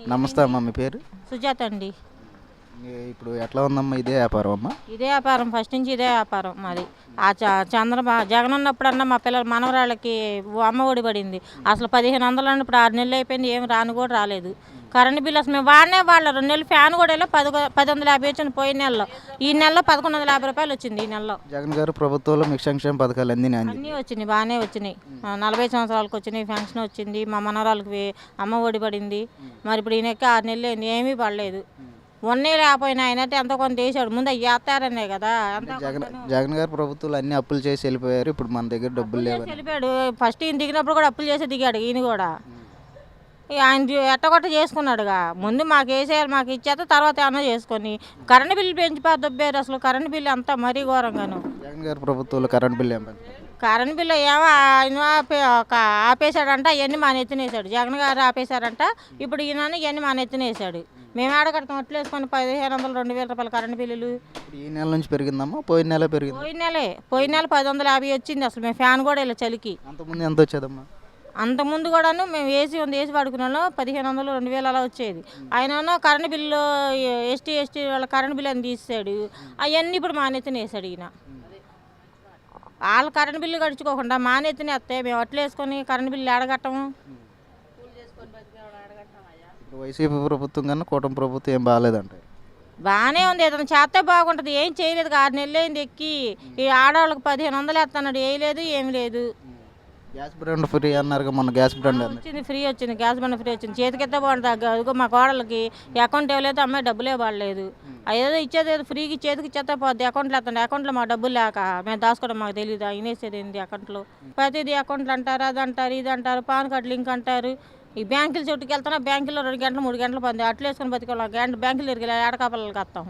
నమస్తే అమ్మ, మీ పేరు? సుజాత అండి. ఇప్పుడు ఎట్లా ఉందమ్మా ఇదే వ్యాపారం అమ్మా? ఇదే వ్యాపారం, ఫస్ట్ నుంచి ఇదే వ్యాపారం మాది. ఆ చంద్రబాబు జగన్ ఉన్నప్పుడన్నా మా పిల్లల మనవరాళ్ళకి అమ్మ ఒడి పడింది. అసలు 1500 ఇప్పుడు 6 నెలలు అయిపోయింది, ఏమి రాను కూడా రాలేదు. కరెంట్ బిల్ అసలు మేము వాడినే 2 నెలలు ఫ్యాన్ కూడా వెళ్ళి 1050 వచ్చింది పోయిన నెలలో. ఈ నెలలో 1150 రూపాయలు వచ్చింది. ఈ నెలలో జగన్ గారు ప్రభుత్వంలో మీకు సంక్షేమ పథకాలు అన్నీ వచ్చినాయి, బాగానే వచ్చినాయి. 40 సంవత్సరాలకు వచ్చినాయి, ఫంక్షన్ వచ్చింది, మా మనవరాళ్ళకి అమ్మ ఒడి పడింది. మరి ఇప్పుడు ఈయనకి 6 నెలలు అయింది, ఏమీ పడలేదు. ఉన్నే లేకపోయినా ఆయనంటే ఎంతో కొంత వేసాడు, ముందు అవి వేస్తారనే కదా. జగన్ గారు ప్రభుత్వాలు అన్ని అప్పులు చేసి వెళ్ళిపోయారు. ఇప్పుడు మన దగ్గర డబ్బులు లేవు. వెళ్ళిపోయాడు. ఫస్ట్ ఈయన దిగినప్పుడు కూడా అప్పులు చేసి దిగాడు ఈయన కూడా. ఆయన ఎట్టగొట్ట చేసుకున్నాడుగా. ముందు మాకు వేసేయాలి, మాకు ఇచ్చేస్తే తర్వాత ఏమన్నా చేసుకొని. కరెంటు బిల్లు పెంచిపోయి దొబ్బారు. అసలు కరెంటు బిల్లు అంతా మరీ ఘోరంగాను. జగన్ గారు ప్రభుత్వంలో కరెంట్ బిల్లు ఏం కరెంట్ బిల్లు ఏమో ఆయన ఆపేశాడంట, ఇవన్నీ మా నెత్తినేసాడు. జగన్ గారు ఆపేశారంట, ఇప్పుడు ఈయన ఇవన్నీ మా నెత్తినేసాడు. మేము ఆడకడతాం అట్లు వేసుకొని 1500 2000 రూపాయలు కరెంట్ బిల్లులు. ఈ నెల నుంచి పెరిగిందమ్మా? పోయిన నెల పెరిగింది? పోయిన నెల 1050 వచ్చింది. అసలు మేము ఫ్యాన్ కూడా ఇలా చలికి. అంతకుముందు ఎంత వచ్చేదమ్మా? అంతకుముందు కూడాను మేము ఏసీ పడుకున్నాను 1500 2000 అలా వచ్చేది. ఆయన కరెంట్ బిల్లు ఎస్టీ వాళ్ళ కరెంట్ బిల్లు అని తీసాడు. అవన్నీ ఇప్పుడు మా నెత్తిన వేసాడు ఈయన. వాళ్ళు కరెంట్ బిల్లు గడుచుకోకుండా మా నెత్తిన వస్తే మేము అట్లు వేసుకొని కరెంట్ బిల్లు ఆడగట్టము. వైసీపీ ప్రభుత్వం కన్నా కూటమి ప్రభుత్వం ఏం బాగాలేదంట. బాగానే ఉంది, ఏదైనా చేస్తే బాగుంటుంది. ఏం చేయలేదు. 6 నెలలు అయింది ఎక్కి. ఈ ఆడవాళ్ళకి 1500 వేస్తున్నాడు, వేయలేదు, ఏమి లేదు. గ్యాస్ బండ ఫ్రీ అన్నారు మొన్న. గ్యాస్ బండ వచ్చింది, ఫ్రీ వచ్చింది. గ్యాస్ బండ ఫ్రీ వచ్చింది. చేతికిద్దా బాగుంటుంది. అదిగో మా కోడలకి అకౌంట్ ఇవ్వలేదు, అమ్మాయి డబ్బులే పడలేదు. ఏదో ఇచ్చేది ఏదో ఫ్రీకి చేతికి ఇచ్చేస్తే పోద్ది. అకౌంట్లో వేస్తాను. అకౌంట్లో మా డబ్బులు లేక మేము దాచుకోవడం మాకు తెలియదు. అయినేసేది ఏంది అకౌంట్లో. ప్రతిదీ అకౌంట్లు అంటారు, అది అంటారు, ఇది అంటారు, పాన్ కార్డు లింక్ అంటారు. ఈ బ్యాంకుల చుట్టుకు వెళ్తాను, బ్యాంకులో 2 గంటలు 3 గంటలు పని అట్లు వేసుకొని బతికోవాలి. బ్యాంకులు తిరిగి ఏడకాపలకి వస్తాం.